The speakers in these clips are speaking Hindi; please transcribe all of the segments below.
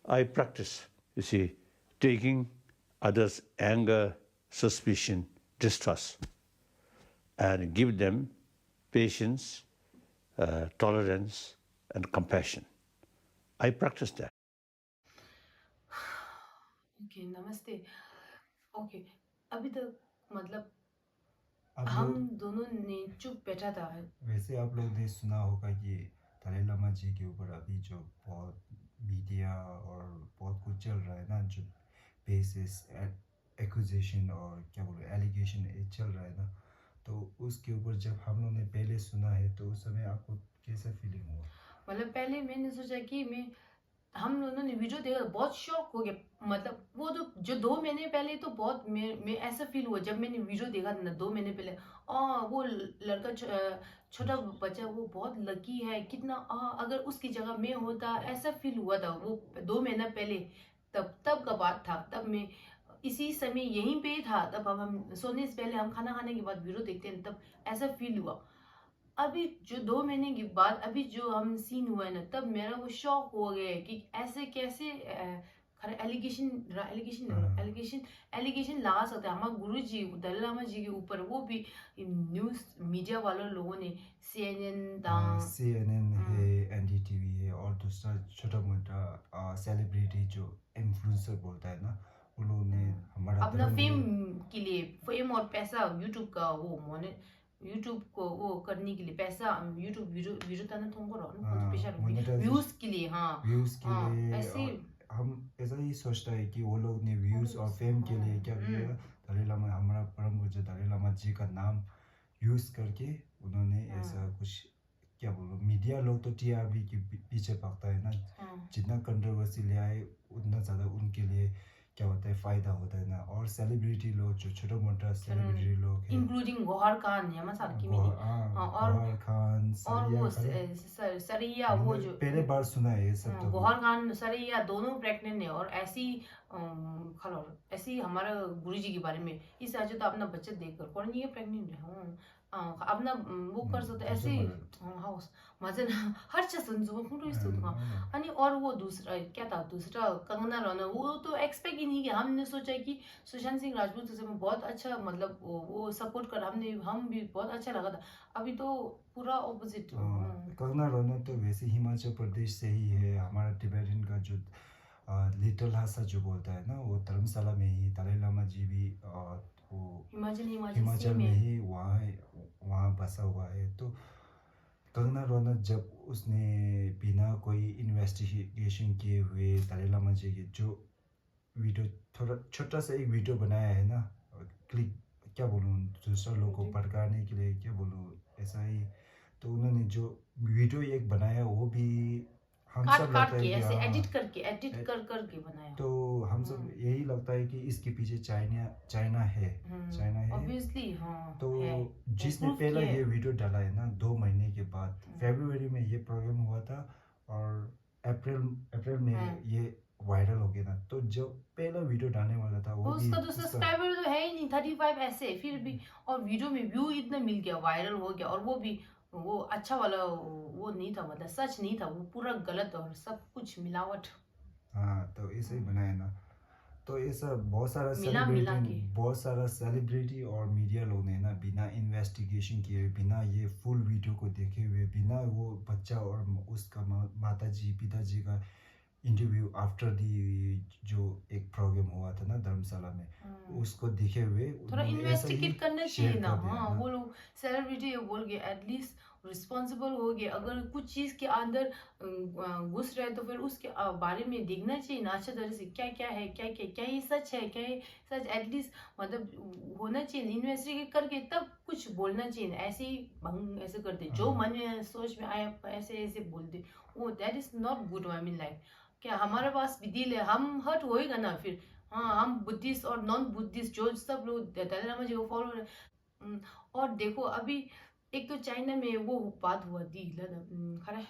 I practice, you see, taking others' anger, suspicion, distrust, and give them patience, tolerance, and compassion. I practice that. Okay नमस्ते। ओके अभी तक मतलब आप हम लोग दोनों ने चुप बैठा था। वैसे आप लोग ने सुना होगा कि दलाई लामा जी के ऊपर अभी जो बहुत मीडिया और बहुत कुछ चल रहा है ना, जो बेसिस एक्यूजेशन और क्या बोलो एलिगेशन चल रहा है ना, तो उसके ऊपर जब हम लोग ने पहले सुना है तो उस समय आपको कैसा फीलिंग हुआ? मतलब पहले मैंने सोचा कि मैं हम दोनों ने वीडियो देखा, बहुत शॉक हो गया। मतलब वो जो 2 महीने पहले तो बहुत मैं ऐसा फील हुआ जब मैंने वीडियो देखा था ना 2 महीने पहले। वो लड़का छोटा बच्चा वो बहुत लकी है कितना, अगर उसकी जगह मैं होता ऐसा फील हुआ था वो 2 महीना पहले। तब का बात था, तब मैं इसी समय यहीं पे था। तब हम सोने से पहले हम खाना खाने के बाद वीडियो देखते हैं, तब ऐसा फील हुआ। अभी जो 2 महीने के बाद अभी जो हम सीन हुआ है ना, तब मेरा वो शौक हो गया है कि ऐसे कैसे एलिगेशन हाँ, एलिगेशन एलिगेशन लगा सकते हैं हमारे गुरु जी दलाई लामा जी के ऊपर, वो भी न्यूज मीडिया वालों लोगों ने CNN CNN है, NDTV है और दूसरा छोटा मोटा सेलिब्रिटी जो इन्फ्लुएंसर बोलता है ना, उन लोगों ने हमारा अपना धर्म फेम में के लिए, फेम और पैसा यूट्यूब का वो मोने यूट्यूब को वो करने के लिए पैसा, यूट्यूब वीडियो वीडियो ताना थोंको रहो ना कुछ पैसा व्यूज के लिए। हाँ व्यूज़ के हाँ लिए ऐसे। और हम ऐसा ही सोचता है कि वो लोग ने व्यूज़ और फेम के लिए क्या किया, दलाई लामा हमारा परम पूज्य दलाई लामा जी का नाम यूज़ करके उन्होंने ऐसा कुछ क्या बोलो, मीडिया लोग तो TRP के पीछे भागता है ना, जितना कंट्रोवर्सी ले आए उतना ज़्यादा उनके लिए क्या होता है फ़ायदा होता है ना। और सेलिब्रिटी लोग जो छोटा मोटा सेलिब्रिटी लोग है, इंक्लूडिंग गौहर खान यामा साल की मिनी। गौहर खान, और सरिया वो खान, सरैया वो हमने जो पहले बार सुना है ये सब तो। गौहर खान सरैया दोनों प्रेग्नेंट है। और ऐसी खलो ऐसी हमारा गुरुजी के बारे में इस आज तो अपना बच्चा देखकर कौन ये प्रेग्नेंट है। अपना वो कर सकते दूसरा ऐसे मॉडल हाउस मजा हर चीज सुन फुटो इस तो अनि और वो दूसरा क्या था, दूसरा कंगना रनौत, वो तो एक्सपेक्ट ही नहीं किया। हमने सोचा कि सुशांत सिंह राजपूत से बहुत अच्छा, मतलब वो सपोर्ट कर हम भी बहुत अच्छा लगा था। अभी तो पूरा ऑपोजिट। कंगना रनौत तो वैसे हिमाचल प्रदेश से ही है, हमारा तिब्बतन का जो लिटिल हासा जो बोलता है ना, वो धर्मशाला में ही दलाई लामा जी भी वो हिमाचल हिमाचल सेम में है। ही वहाँ बसा हुआ है। तो कंगना रनौत जब उसने बिना कोई इन्वेस्टिगेशन किए हुए दलाई लामा जी के जो वीडियो, थोड़ा छोटा सा एक वीडियो बनाया है ना, क्लिक क्या बोलूँ, दूसरा लोगों को भड़काने के लिए क्या बोलूँ, ऐसा ही। तो उन्होंने जो वीडियो एक बनाया वो भी हम काट सब लगता काट है के कि ऐसे हाँ, एडिट कर करके बनाया। तो हम सब यही लगता है कि इसके पीछे चाइना चाइना है, चाइना है। ऑब्वियसली हाँ तो है, जिसने प्रूफ पहला किया है। ये वीडियो डाला है ना, 2 महीने के बाद फरवरी में ये प्रॉब्लम हुआ था और अप्रैल अप्रैल में ये वायरल हो गया था। तो जब पहला वीडियो डालने वाला था वो भी उसका तो उसका सब्सक्राइबर तो है ही नहीं 35 ऐसे, फिर भी और वीडियो में व्यू इतना मिल गया, वायरल हो गया। और वो भी वो अच्छा वाला वो नहीं था, मतलब सच नहीं था, वो पूरा गलत और सब कुछ मिलावट। हाँ, तो ऐसे ही बनाया ना। तो ऐसा मिला मिला के बहुत सारा सेलिब्रिटी और मीडिया लोग ने ना बिना इन्वेस्टिगेशन किए, बिना ये फुल वीडियो को देखे हुए, बिना वो बच्चा और उसका माता जी पिताजी का इंटरव्यू आफ्टर दी जो एक प्रोग्राम हुआ था ना धर्मशाला में, उसको देखे हुए थोड़ा उन्होंने ऐसा ही इन्वेस्टिगेट करना चाहिए शेयर ना। कर दिया हाँ ना। वो लोग सेलिब्रिटी बोल के एटलीस्ट रिस्पॉन्सिबल हो गए। अगर कुछ चीज के अंदर घुस रहे तो फिर उसके बारे में देखना चाहिए ना अच्छे तरह से, क्या क्या है, क्या ये सच है, क्या ये सच एटलीस्ट मतलब होना चाहिए। इन्वेस्टिगेट करके तब कुछ बोलना चाहिए, ऐसे ही भंग ऐसे करते जो मन में सोच में आया ऐसे ऐसे बोलते, वो that is not good. I mean like क्या हमारे पास भी दिल है, हम हर्ट होएगा ना फिर। हाँ हम बुद्धिस्ट और नॉन बुद्धिस्ट जो सब लोग दलाई लामा जी को फॉलो। और देखो अभी एक तो चाइना में वो बात हुआ दी खरे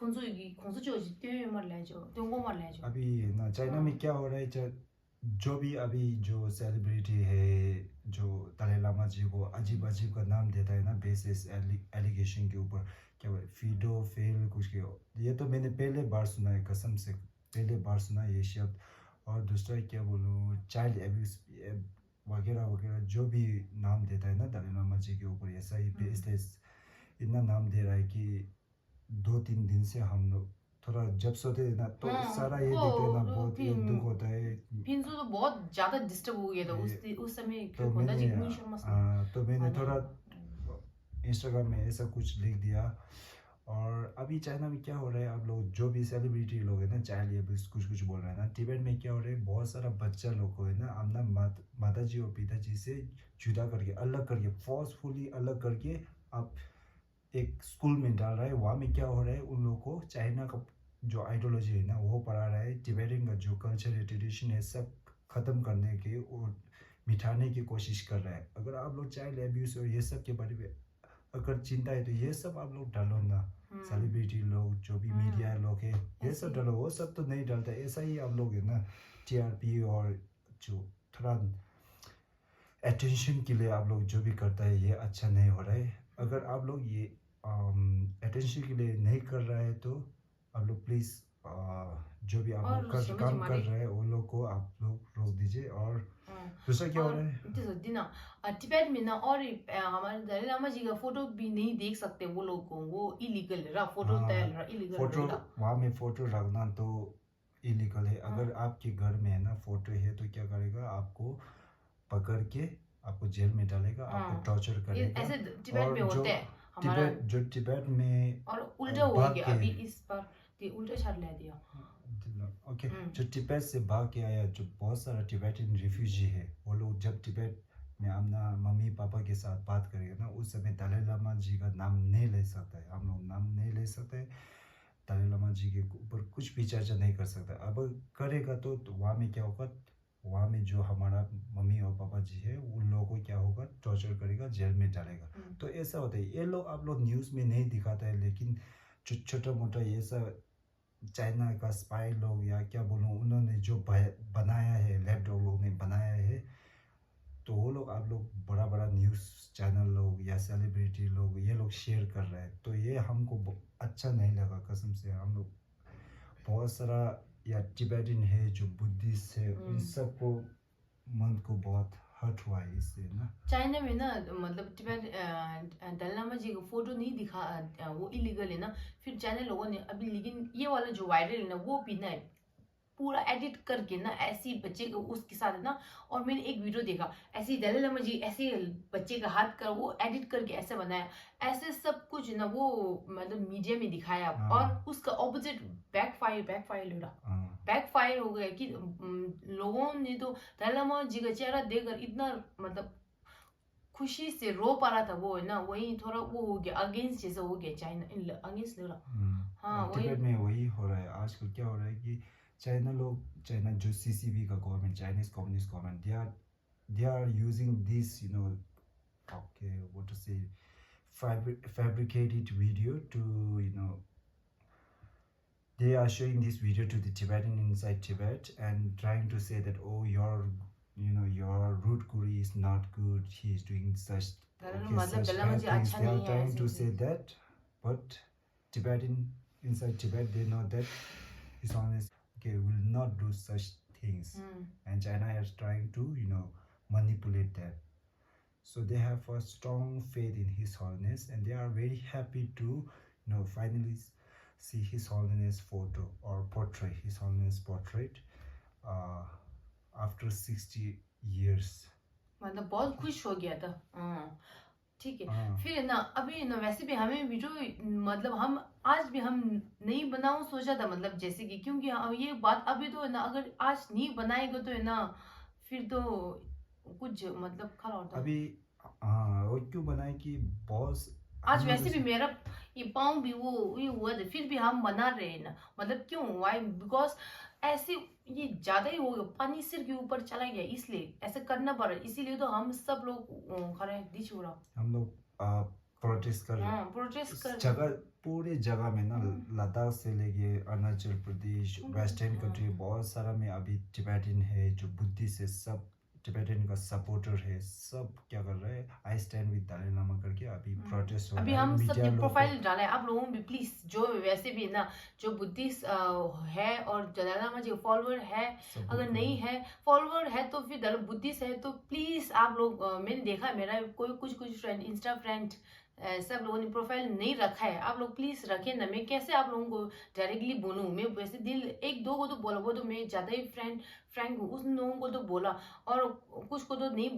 खोंसू जो त्यो मर ले जो त्यो वो मर ले जो। अभी ना चाइना में क्या हो रहा है, जो भी अभी जो सेलिब्रिटी है जो दलाई लामा जी को अजीब अजीब का नाम देता है ना बेसिस एलिगेशन के ऊपर, क्या बोले फिडो फेल कुछ के, ये तो मैंने पहले बार सुना है कसम से। पहले बार सुना ये शब्द। और दूसरा क्या बोलूँ, चाइल्ड एब्यूज वगैरह वगैरह जो भी नाम देता है ना दलाई लामा जी के ऊपर, ऐसा ही बेसलेस इतना नाम दे रहा है कि 2-3 दिन से हम लोग थोड़ा जब सोते हैं ना तो सारा ये देखते हैं ना, बहुत ये दुख होता है। फिंसू तो बहुत ज्यादा डिस्टर्ब हो गया था उस समय तो मैंने थोड़ा इंस्टाग्राम में ऐसा कुछ लिख दिया। और अभी चाइना में क्या हो रहा है, आप लोग जो भी सेलिब्रिटी लोग हैं ना, चाइल्ड ये कुछ कुछ बोल रहे हैं ना, तिब्बत में क्या हो रहा है, बहुत सारा बच्चा लोग को है ना अपना माता जी और पिताजी से जुदा करके, अलग करके, फोर्सफुली अलग करके आप एक स्कूल में डाल रहा है। वहाँ में क्या हो रहा है, उन लोगों को चाइना का जो आइडियोलॉजी है ना वो पढ़ा रहा है, तिब्बतियन का जो कल्चर है, ट्रेडिशन है, सब खत्म करने के और मिटाने की कोशिश कर रहा है। अगर आप लोग चाइल्ड एब्यूज और ये सब के बारे में अगर चिंता है तो ये सब आप लोग डालो ना, सेलिब्रिटी लोग जो भी मीडिया लोग है ये सब डालो। वो सब तो नहीं डालता, ऐसा ही आप लोग है ना TRP और जो थोड़ा अटेंशन के लिए आप लोग जो भी करता है ये अच्छा नहीं हो रहा है। अगर आप लोग ये अटेंशन के लिए नहीं कर रहा है तो आप लोग प्लीज़ जो भी आप लोग काम कर रहे हैं वो लोग को आप लोग रोक दीजिए। और दूसरा क्या हो रहा है, तिब्बत में ना, और हमारे दलाई लामा जी का फोटो भी नहीं देख सकते वो लोग को, वो इलीगल है, फोटो इलीगल फोटो वहाँ में फोटो रखना तो इलीगल है। अगर आपके घर में है ना फोटो है तो क्या करेगा, आपको पकड़ के आपको जेल में डालेगा, आपको टॉर्चर करेगा। ऐसे तिब्बत में होते हैं हमारा, जो तिब्बत में और उल्टा हो गया अभी इस बार, उल्टा छाड़ ले दिया। ओके, जो तिब्बत से भाग के आया, जो बहुत सारा तिब्बतियन रिफ्यूजी है, वो लोग जब तिब्बत में अपना मम्मी पापा के साथ बात करेगा ना, उस समय दलाई लामा जी का नाम नहीं ले सकता है, हम लोग नाम नहीं ले सकते, दलाई लामा जी के ऊपर कुछ भी चर्चा नहीं कर सकता। अब करेगा तो वहाँ में क्या होगा, वहाँ में जो हमारा मम्मी और पापा जी है उन लोगों को क्या होगा, टॉर्चर करेगा, जेल में डालेगा। तो ऐसा होता है, ये लोग आप लोग न्यूज़ में नहीं दिखाता है, लेकिन छोटा मोटा ये सब चाइना का स्पाई लोग या क्या बोलूँ, उन्होंने जो बनाया है, लैपटॉप लोग ने बनाया है, तो वो लोग आप लोग बड़ा बड़ा न्यूज़ चैनल लोग या सेलिब्रिटी लोग ये लोग शेयर कर रहे हैं, तो ये हमको अच्छा नहीं लगा कसम से। हम लोग बहुत सारा या तिब्बतियन है जो बुद्धिस्ट है, उन सबको मन को बहुत हर्ट हुआ है इससे ना। चाइना में ना मतलब तिब्बत दलाई लामा जी का फोटो नहीं दिखा, वो इलीगल है ना, फिर चाइना लोगों ने अभी, लेकिन ये वाला जो वायरल है ना वो भी ना पूरा एडिट करके ना ऐसी बच्चे को उसके साथ है ना, और मैंने एक वीडियो देखा ऐसे दलाई लामा जी ऐसे बच्चे का हाथ कर वो एडिट करके ऐसे बनाया, ऐसे सब कुछ ना वो मतलब मीडिया में दिखाया, और उसका ऑपोजिट बैकफायर हो गया कि लोगों ने तो दलाई लामा जी का चेहरा देखकर इतना मतलब खुशी से रो पा रहा था वो है ना, वही थोड़ा वो हो गया अगेंस्ट जैसा हो गया, चाइना अगेंस्ट लग रहा। हाँ तिब्बत में वही हो रहा है आजकल। क्या हो रहा है कि चाइना जो CCP का government, Chinese communist government, they are using this, okay, what to say, fabricated video to, they are showing this video to the Tibetan inside Tibet and trying to say that, oh, your root guru is not good, he is doing such bad things. They are trying to say that, but Tibetan inside Tibet, they know that His Holiness will not do such things, and China is trying to manipulate that. So they have a strong faith in His Holiness, and they are very happy to finally see His Holiness photo or portrait, His Holiness portrait after 60 years. मतलब बहुत खुश हो गया था। ठीक है, फिर ना अभी ना वैसे भी हमें वीडियो मतलब हम आज भी हम नहीं बनाऊं सोचा था, मतलब जैसे कि क्योंकि ये बात अभी तो है ना, अगर आज नहीं बनाएगा तो है ना फिर तो कुछ मतलब खराब होता अभी। वो क्यों बनाए कि बॉस आज वैसे भी मेरा ये पाँव भी वो ये हुआ था, फिर भी हम बना रहे हैं ना, मतलब क्यों, वाई, बिकॉज ऐसे ये ज्यादा ही हो गया, पानी सिर के ऊपर चला गया, इसलिए ऐसे करना पड़ा, इसीलिए तो हम सब लोग खड़े दिश हो रहा, हम लोग प्रोटेस्ट कर जगह, पूरे जगह में ना, लद्दाख से लेके अरुणाचल प्रदेश, वेस्टर्न कंट्री, बहुत सारा में अभी तिब्बतियन है जो बुद्धिस्ट है, सब टिबेटन का सपोर्टर है, सब क्या कर रहे हैं, I stand with Dalai Lama करके अभी प्रोटेस्ट हो अभी रहा है। हम सब मीडिया ने लोग प्रोफाइल डाला है, आप लोगों भी प्लीज, जो वैसे भी ना जो बुद्धिस्ट है और दलाई लामा जी फॉलोअर है, अगर नहीं है फॉलोअर है तो फिर बुद्धिस्ट है तो प्लीज आप लोग मैंने देखा है मेरा कोई कुछ फ्रेंड इंस्टा फ्रेंड सब लोगों ने प्रोफाइल नहीं रखा है, आप लोग प्लीज रखें ना। मैं कैसे आप लोगों को डायरेक्टली बोलूँ, मैं वैसे दिल एक दो को तो बोला, वो तो मैं ज्यादा ही फ्रैंक हूँ, उन लोगों को तो बोला और कुछ को तो नहीं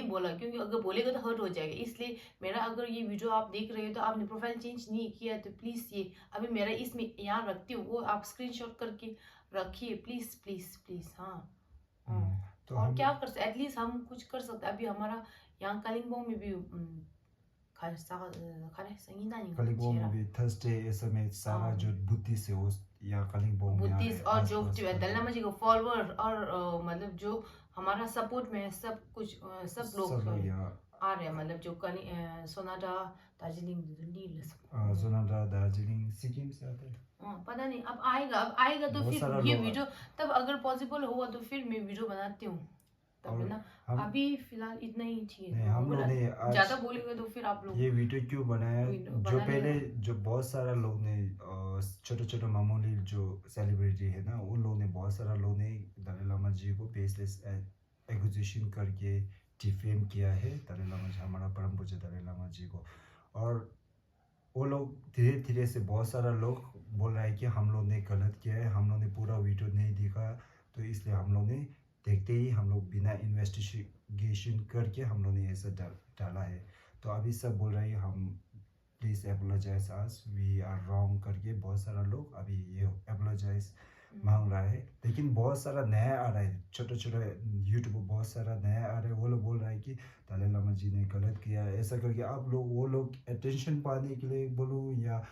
बोला, क्योंकि अगर बोलेगा तो हर्ट हो जाएगा। इसलिए मेरा अगर ये वीडियो आप देख रहे हो तो आपने प्रोफाइल चेंज नहीं किया तो प्लीज ये अभी मेरा इसमें यहाँ रखती हूँ, वो आप स्क्रीनशॉट करके रखिए प्लीज प्लीज प्लीज। हाँ तो और हम क्या कर सकते, एटलीस्ट हम कुछ कर सकते। अभी हमारा यहाँ कालिम्पोंग में भी कालिम्पोंग में भी थर्सडे ऐसे में सारा जो बुद्धिस्ट है वो या कालिम्पोंग में बुद्धिस्ट और जो दलाई लामा जी को फॉलोअर और मतलब जो हमारा सपोर्ट में सब कुछ सब लोग आ रहे हैं, मतलब जो सोनादा दार्जिलिंग सोनादा दार्जिलिंग सिक्किम से आते हैं। पता नहीं अब आएगा तो फिर ये वीडियो तब अगर पॉसिबल होगा तो फिर मैं वीडियो बनाती हूँ तब ना। अभी फिलहाल इतना ही ठीक है, हम लोग ने ज्यादा बोलेंगे तो फिर आप लोग ये वीडियो क्यों बनाया, जो पहले जो बहुत सारा लोग ने छोटे छोटे मामूली जो सेलिब्रिटी है ना, उन लोग ने बहुत सारा लोग ने दलाई लामा जी को बेसलेस एक्यूजेशन करके डिफेम किया है दलाई लामा जी, हमारा परम पूज्य दलाई लामा जी को। और वो लोग धीरे धीरे से बहुत सारा लोग बोल रहा है कि हम लोग ने गलत किया है, हम लोग ने पूरा वीडियो नहीं देखा, तो इसलिए हम लोग ने देखते ही हम लोग बिना इन्वेस्टिगेशन करके हम लोग ने ऐसा डाला है। तो अभी सब बोल रहे हैं हम please apologize us, we are wrong करके बहुत सारा लोग अभी ये एपोलोजाइज मांग रहा है। लेकिन बहुत सारा नया आ रहा है, छोटे छोटे यूट्यूब बहुत सारा नया आ रहा है, वो लोग बोल रहा है कि दलाई लामा जी ने गलत किया है ऐसा करके। आप लोग वो लोग अटेंशन पाने के लिए बोलूँ या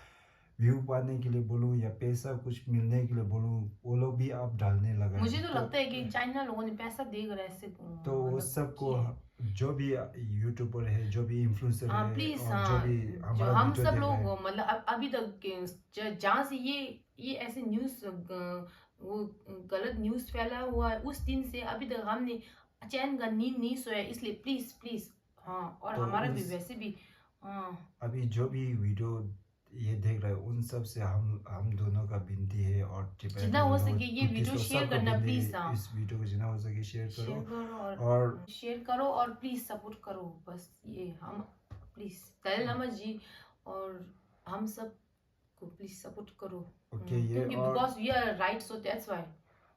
व्यू पाने के लिए बोलूँ या पैसा कुछ मिलने के लिए बोलूँ, वो लोग भी आप डालने लगा। मुझे तो लगता है कि चाइना लोगों ने पैसा देकर ऐसे तो वो सबको जो भी यूट्यूबर है, जो भी इन्फ्लुएंसर है, प्लीज और जो भी जो हम सब लोग मतलब अभी तक जहाँ से ये ऐसे न्यूज वो गलत न्यूज फैला हुआ है उस दिन से अभी तक हमने चैन का नींद नहीं सोया, इसलिए प्लीज प्लीज। और तो हमारा भी वैसे भी अभी जो भी वीडियो ये देख रहे हैं उन सब से हम दोनों का विनती है, और जितना हो सके ये वीडियो शेयर करना प्लीज। इस वीडियो को जितना हो सके शेयर करो और प्लीज सपोर्ट करो, बस ये हम प्लीज दलाई लामा जी और हम सब को प्लीज सपोर्ट करो, क्योंकि because we are right, so that's why.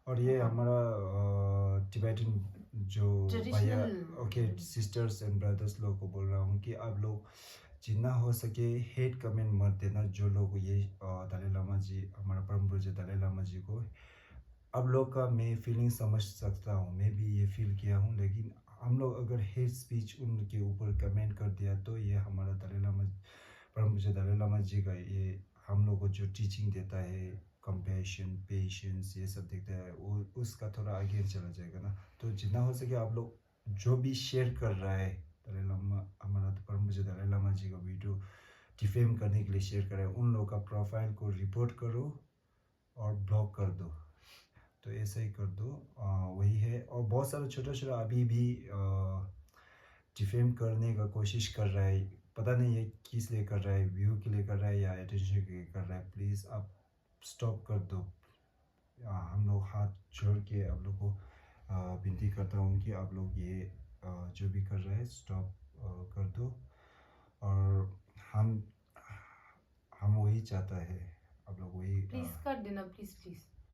और ये हमारा टिबेटन जो भैया ओके सिस्टर्स एंड ब्रदर्स लोग को बोल रहा हूँ कि आप लोग जितना हो सके हेट कमेंट मत देना। जो लोग ये दलाई लामा जी, हमारा परम पूज्य दलाई लामा जी को, अब लोग का मैं फीलिंग समझ सकता हूँ, मैं भी ये फील किया हूँ, लेकिन हम लोग अगर हेट स्पीच उनके ऊपर कमेंट कर दिया तो ये हमारा दलाई लामा, परम पूज्य दलाई लामा जी का ये हम लोग को जो टीचिंग देता है, कंपैशन, पेशेंस, ये सब देखता है, वो उसका थोड़ा आगे चला जाएगा ना। तो जितना हो सके आप लोग जो भी शेयर कर रहा है दलाई लामा, हमारा परम पूज्य दलाई लामा जी का वीडियो डिफेम करने के लिए शेयर कर रहा है, उन लोग का प्रोफाइल को रिपोर्ट करो और ब्लॉक कर दो। तो ऐसा ही कर दो, वही है। और बहुत सारा छोटा छोटा अभी भी डिफेम करने का कोशिश कर रहा है, पता नहीं ये किस लिए कर रहा है, व्यू के लिए कर रहा है या अटेंशन के लिए कर रहा है। प्लीज़ आप स्टॉप कर दो। हम लोग हाथ जोड़ के आप लोग को विनती करता हूँ कि आप लोग ये जो भी कर रहे हैं स्टॉप कर दो। और हम वही चाहता है, आप लोग वही प्लीज कर देना, प्लीज प्लीज।